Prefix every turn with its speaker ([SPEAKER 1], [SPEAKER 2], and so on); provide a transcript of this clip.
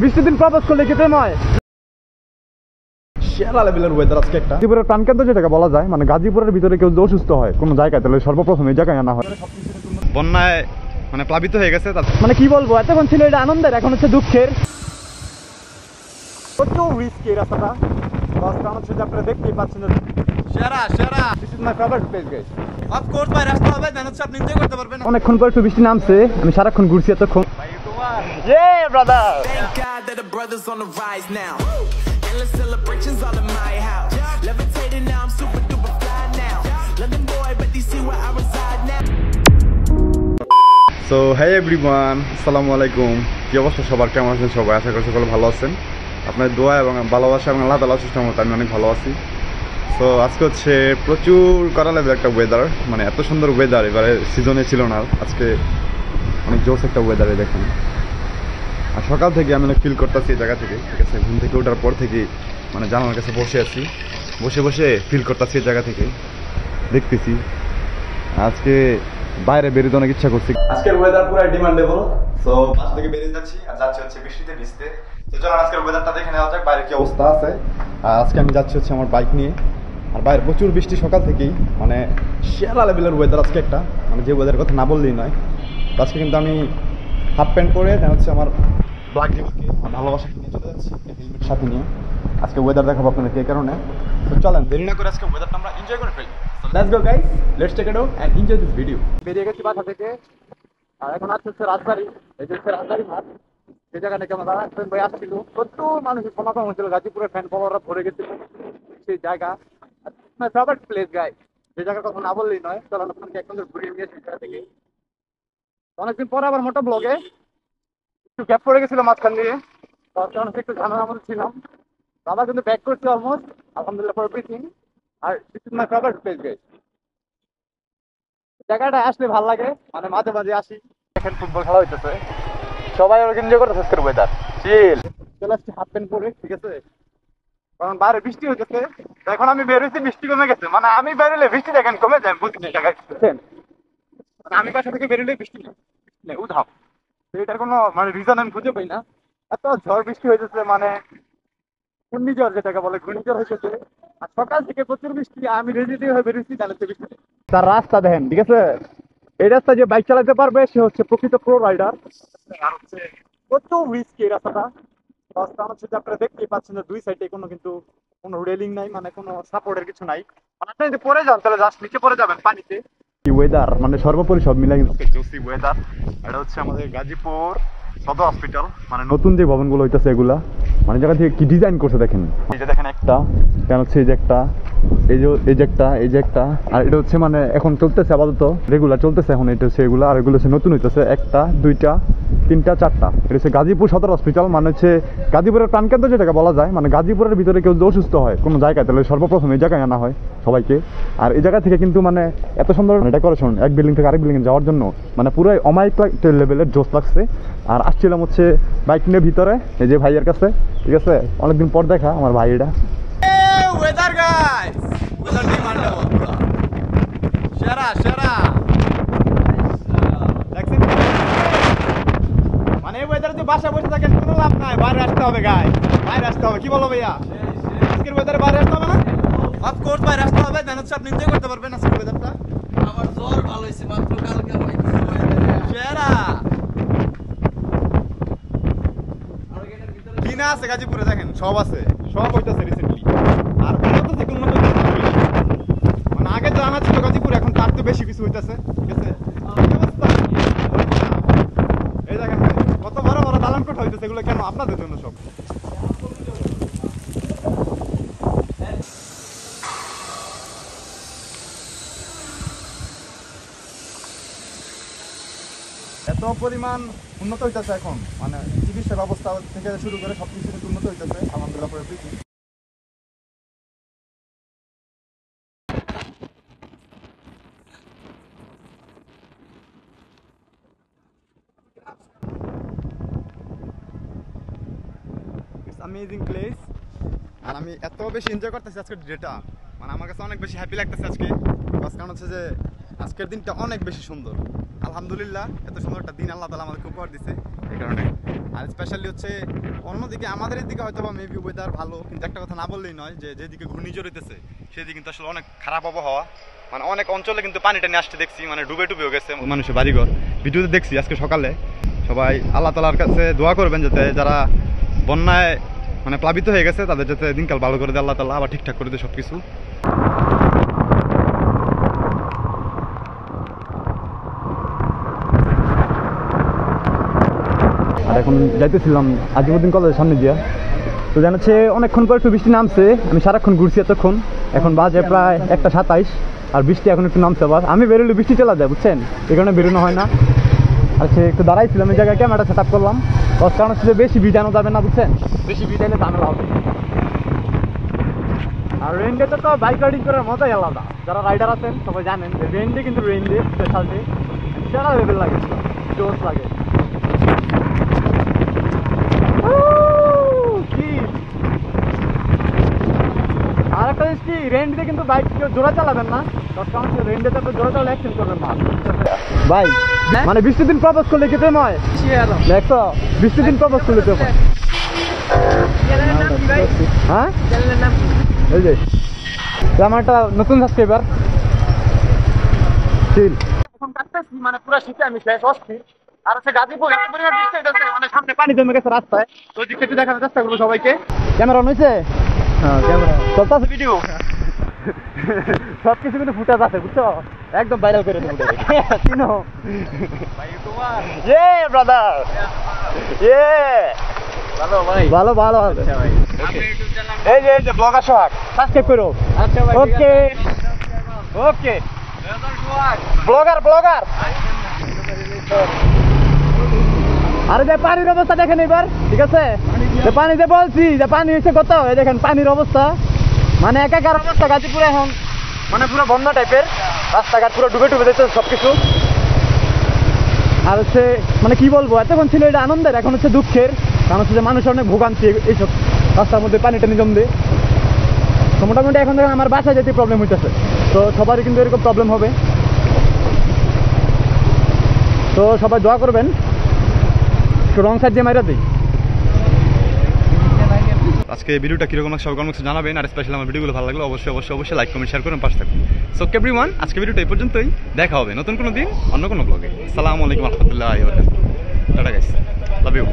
[SPEAKER 1] বৃষ্টির দিন প্রপোজ করলে কি প্রেম হয়? সেরা লেভেলের ওয়েদার আজকে একটা। গাজীপুরের প্রাণকেন্দ্র যেটাকে বলা যায়, মানে গাজীপুরের ভিতরে কেউ যদি অসুস্থ হয় কোনো জায়গায়, তাহলে সর্বপ্রথম এই জায়গায় আনা হয়। বন্যায় মানে প্লাবিত হয়ে গেছে, মানে কি বলবো, এতক্ষণ ছিল এটা আনন্দের, এখন হচ্ছে দুঃখের। প্রচুর রিস্কি এই রাস্তাটা, কারণ হচ্ছে যে আপনারা দেখতেই পাচ্ছেন। This is my favourite place guys. Of course ভাই, রাস্তা হবে দেন হচ্ছে আপনি এনজয় করতে পারবেন। অনেকক্ষণ পর একটু বৃষ্টি নামছে, আমি সারাক্ষণ ঘুরছি এতক্ষণ। Yeah, brother. Thank God that the brothers on the rise now. Endless celebrations all in my house. Levitating now, I'm super duper fly now. London boy, but they see where I reside now. So hey everyone, আসসালামু আলাইকুম। কি অবস্থা সবার, কেমন আছেন সবাই? আশা করি সকলে ভালো আছেন। আপনার দোয়া এবং ভালোবাসা এবং আল্লাহ তাআলার সুস্থ মতো আমি অনেক ভালো আছি। সো আজকে হচ্ছে প্রচুর কড়া লেভেলের একটা ওয়েদার, মানে এত সুন্দর ওয়েদার এবারে সিজনে ছিল না। আজকে অনেক জোস একটা ওয়েদারে দেখেন। আর সকাল থেকে আমি অনেক ফিল করতেছি এই জায়গা থেকে, ঠিক আছে? ঘুম থেকে ওঠার পর থেকে মানে জানালার কাছে বসে আছি, বসে বসে ফিল করতেছি এই জায়গা থেকে, দেখতেছি। আজকে বাইরে বেরোতে অনেক ইচ্ছা করছি। আজকের ওয়েদার পুরো ডিমান্ডেবল। সো বাসা থেকে বেরিয়ে যাচ্ছি আর যাচ্ছি হচ্ছে বৃষ্টিতে ভিজতে। তো চলুন আজকের ওয়েদারটা দেখে নেওয়া যাক, বাইরে কি অবস্থা আছে। আর আজকে আমি যাচ্ছি হচ্ছে আমার বাইক নিয়ে। আর বাইরে প্রচুর বৃষ্টি সকাল থেকেই, মানে সেরা লেভেলের ওয়েদার আজকে একটা, মানে যে ওয়েদারের কথা না বললেই নয়। তো আজকে কিন্তু আমি হাফ প্যান্ট পরে দেন হচ্ছে আমার ব্ল্যাক জিমকে ভালোবাসাকে নিয়ে চলে যাচ্ছি হেলমেট সাথে নিয়ে। আজকে ওয়েদার দেখাবো আপনাদেরকে এই কারণে। তো চলেন দেরি না করে আজকে ওয়েদারটা আমরা এনজয় করে ফেলি। Let's go guys, let's take it out and enjoy this video. বেরিয়ে গেছি বাসা থেকে আর এখন আসছে হচ্ছে রাজবাড়ি। এই যে হচ্ছে রাজবাড়ি মাঠ, সেই জায়গাটা কেমন দাদা ভাই আসছিল, প্রচুর মানুষের সমাগম হয়েছিল, গাজীপুরের ফ্যান ফলোয়াররা ভরে গেছিল সেই জায়গা। মাই ফেভারিট প্লেস গাইস, যে জায়গার কথা না বললেই নয়। চলেন আপনাকে এখন ঘুরিয়ে নিয়ে সেই জায়গা থেকে। অনেকদিন পরে আবার মোটা ব্লগে একটু গ্যাপ পড়ে গেছিল মাঝখান দিয়ে, তার কারণে একটু ঝামেলার মধ্যে ছিলাম। দাদা কিন্তু ব্যাক করছে অলমোস্ট, আলহামদুলিল্লাহ ফর এভরিথিং। আর this is my favourite place guys. জায়গাটা আসলে ভালো লাগে, মানে মাঝে মাঝে আসি। এখন ফুটবল খেলা হইতেছে, সবাই এনজয় করতেছে আজকের ওয়েদার, চিল। চলে আসছি হাফ প্যান্ট পরে, ঠিক আছে? কারণ বাইরে বৃষ্টি হইতেছে। এখন আমি বেরোইছি, বৃষ্টি কমে গেছে। মানে আমি বেরোলে বৃষ্টি দেখেন কমে যায়, বুঝলি জায়গায় মানে আমি বাসা থেকে বেরোলে বৃষ্টি নেই, উধাও। এটার কোনো মানে রিজন আমি খুঁজে পাই না। এত ঝড় বৃষ্টি হয়েছে, মানে ঘূর্ণিঝড় যেটাকে বলে, ঘূর্ণিঝড় হয়েছে। আর সকাল থেকে প্রচুর বৃষ্টি, আমি রেডি হয়ে বেরোচ্ছি জানাতে বৃষ্টি। তার রাস্তা দেখেন, ঠিক আছে? এই রাস্তা যে বাইক চালাতে পারবে সে হচ্ছে প্রকৃত প্রো রাইডার। আর হচ্ছে প্রচুর রিস্কি এই রাস্তাটা, কারণ হচ্ছে যে আপনারা দেখতেই পাচ্ছেন যে দুই সাইডে কোনো রেলিং নাই, মানে কোনো সাপোর্টের কিছু নাই। মানে আপনি যদি পড়ে যান তাহলে জাস্ট নিচে পড়ে যাবেন পানিতে। ওয়েদার মানে সর্বোপরি সব মিলাই জোসি ওয়েদার। এটা হচ্ছে আমাদের গাজীপুর সদর হসপিটাল, মানে নতুন যে ভবনগুলো হইতেছে এগুলা, মানে জায়গা থেকে কি ডিজাইন করছে দেখেন। এই যে দেখেন একটা, কেন হচ্ছে এই যে একটা, এই যে একটা, এই যে একটা। আর এটা হচ্ছে মানে এখন চলতেছে আপাতত, রেগুলার চলতেছে এখন। এটা হচ্ছে এগুলা, আর এগুলো হচ্ছে নতুন হইতেছে, একটা দুইটা তিনটা চারটা। এটা হচ্ছে গাজীপুর সদর হসপিটাল, মানে হচ্ছে গাজীপুরের প্রাণকেন্দ্র যেটাকে বলা যায়। মানে গাজীপুরের ভিতরে কেউ যদি অসুস্থ হয় কোনো জায়গায়, তাহলে সর্বপ্রথম এই জায়গায় আনা হয় সবাইকে। আর এই জায়গা থেকে কিন্তু মানে এত সুন্দর ডেকোরেশন, এক বিল্ডিং থেকে আরেক বিল্ডিং যাওয়ার জন্য মানে পুরো অমায়িক লেভেলের জোস লাগছে। আর আসছিলাম হচ্ছে বাইক নিয়ে ভিতরে, এই যে ভাইয়ের কাছে, ঠিক আছে? অনেকদিন পর দেখা আমার ভাই। এটা ওয়েদার গাইস, ওয়েদার ডিমান্ডেবল পুরো সেরা সেরা। মানে এই ওয়েদারে যে বাসা বসে থাকেন কোনো লাভ নাই, বাইরে আসতে হবে গাইস, বাইরে আসতে হবে। কি বলো ভাইয়া, আজকের ওয়েদারে বাইরে আসতে হবে না? অফ কোর্স বাইরে আসতে হবে, দেন হচ্ছে আপনি এনজয় করতে পারবেন আজকের ওয়েদারটা।
[SPEAKER 2] আমার জ্বর ভালো হয়েছে মাত্র কালকে
[SPEAKER 1] সেরা কিনা আছে গাজীপুরে, দেখেন সব আছে, সব হইতেছে রিসেন্টলি। আর উন্নত থেকে উন্নত মানে আগে জানা ছিল গাজীপুর, এখন তার তো বেশি কিছু হইতেছে, ঠিক আছে? এই দেখেন কত বড় বড় দালান কোঠা হইতেছে, এগুলো কেন? আপনাদের জন্য সব। এত পরিমাণ উন্নত হইতেছে এখন, মানে চিকিৎসা ব্যবস্থা থেকে শুরু করে সবকিছু কিন্তু উন্নত হইতেছে, আলহামদুলিল্লাহ for everything. It's amazing place. আর আমি এত বেশি এনজয় করতেছি আজকের ডেটা, মানে আমার কাছে অনেক বেশি হ্যাপি লাগতেছে আজকে। কারণ হচ্ছে যে আজকের দিনটা অনেক বেশি সুন্দর, আলহামদুলিল্লাহ। এত সুন্দর একটা দিন আল্লাহ তাআলা আমাদেরকে উপহার দিচ্ছে, এই কারণে আর স্পেশালি হচ্ছে অন্যদিকে আমাদের দিকে হয়তো বা মেবি ওয়েদার ভালো, কিন্তু একটা কথা না বললেই নয় যে যেদিকে ঘূর্ণিঝড় হইতেছে সেদিকে কিন্তু আসলে অনেক খারাপ আবহাওয়া। মানে অনেক অঞ্চলে কিন্তু পানিটা নিয়ে আসতে দেখছি, মানে ডুবে ডুবেও গেছে মানুষের বাড়িঘর। ভিডিওতে দেখছি আজকে সকালে। সবাই আল্লাহ তাআলার কাছে দোয়া করবেন যাতে যারা বন্যায় মানে প্লাবিত হয়ে গেছে তাদের যাতে দিনকাল ভালো করে দেয় আল্লাহ তাআলা, আবার ঠিকঠাক করে দেয় সব কিছু। আর এখন যাইতেছিলাম আজিমুদ্দিন কলেজের সামনে দিয়া। তো জানাচ্ছে অনেকক্ষণ পর একটু বৃষ্টি নামছে। আমি সারাক্ষণ ঘুরছি এতক্ষণ, এখন বাজে প্রায় 1:27 আর বৃষ্টি এখন একটু নামছে। আবার আমি বেরোলে বৃষ্টি চলে যায়, বুঝছেন, এই কারণে বেরোনো হয় না। আর সে একটু দাঁড়াইছিলাম এই জায়গায়, ক্যামেরাটা সেট আপ করলাম। কারণ হচ্ছে যে বেশি ভিড় আনো যাবে না, বুঝছেন, বেশি ভিড় আইলে ঝামেলা হবে। আর রেন ডেতে তো বাইক রাইডিং করার মজাই আলাদা। যারা রাইডার আছেন সবাই জানেন যে রেন ডে কিন্তু রেন ডে স্পেশাল ডে, সেরা লেভেল লাগে, জোস লাগে। আর একটা জিনিস কি, রেন্টে কিন্তু বাইক কেউ জোড়া চালাবেন না, কারণ রেন্টে তো জোড়া চালালে অ্যাক্সিডেন্ট করবেন না ভাই। মানে 20 দিন প্রপোজ করলে কি প্রেম হয়? দেখো 20 দিন প্রপোজ করলে প্রেম হয়। হ্যাঁ এই যে আমার একটা নতুন সাবস্ক্রাইবার চিল। এখন কাটতেছি, মানে পুরো শীতে আমি শেষ অস্থির। আর হচ্ছে গাজীপুর এত পরিমাণ বৃষ্টি হইতেছে, মানে সামনে পানি জমে গেছে রাস্তায়। তো ওই দিকটা একটু দেখানোর চেষ্টা করবো সবাইকে। ক্যামেরা অন হয়েছে? হ্যাঁ ক্যামেরা চলতেছে, ভিডিও সবকিছু কিন্তু ফুটেজ আছে, বুঝছো, একদম ভাইরাল করে দেবো। চিনো ইয়ে ব্রাদার, ইয়ে ভালো ভাই, ভালো ভালো। এই যে ব্লগার সোহাগ, সাবস্ক্রাইব করো। ওকে ওকে ব্লগার ব্লগার। আরে যে পানির অবস্থা দেখেন এবার, ঠিক আছে, যে পানি যে বলছি যে পানি হয়েছে কত, এই দেখেন পানির অবস্থা, মানে একাকার অবস্থা গাজীপুরে এখন, মানে পুরো বন্যা টাইপের, রাস্তাঘাট পুরো ডুবে ডুবে যাচ্ছে সবকিছু। আর হচ্ছে মানে কি বলবো, এতক্ষণ ছিল এটা আনন্দের, এখন হচ্ছে দুঃখের, কারণ হচ্ছে যে মানুষ অনেক ভোগান্তি এইসব রাস্তার মধ্যে পানি টানি জমবে। তো মোটামুটি এখন দেখেন আমার বাসায় যেতে প্রবলেম হইতেছে, তো সবারই কিন্তু এরকম প্রবলেম হবে। তো সবাই দোয়া করবেন, একটু রং সাইড দিয়ে মাইরা দিই। আজকে ভিডিওটা কিরকম সব কমেন্টস জানাবেন। আর স্পেশালি আমার ভিডিওগুলো ভালো লাগলে অবশ্যই অবশ্যই অবশ্যই লাইক কমেন্ট শেয়ার করুন, পাশে থাকুন। সো এভরিওয়ান, আজকে ভিডিওটা এই পর্যন্তই, দেখা হবে নতুন কোনো দিন অন্য কোনো ব্লগে। আসসালামু আলাইকুম রহমতুল্লাহি ওয়া বারাকাতুহু। Tata guys, love you.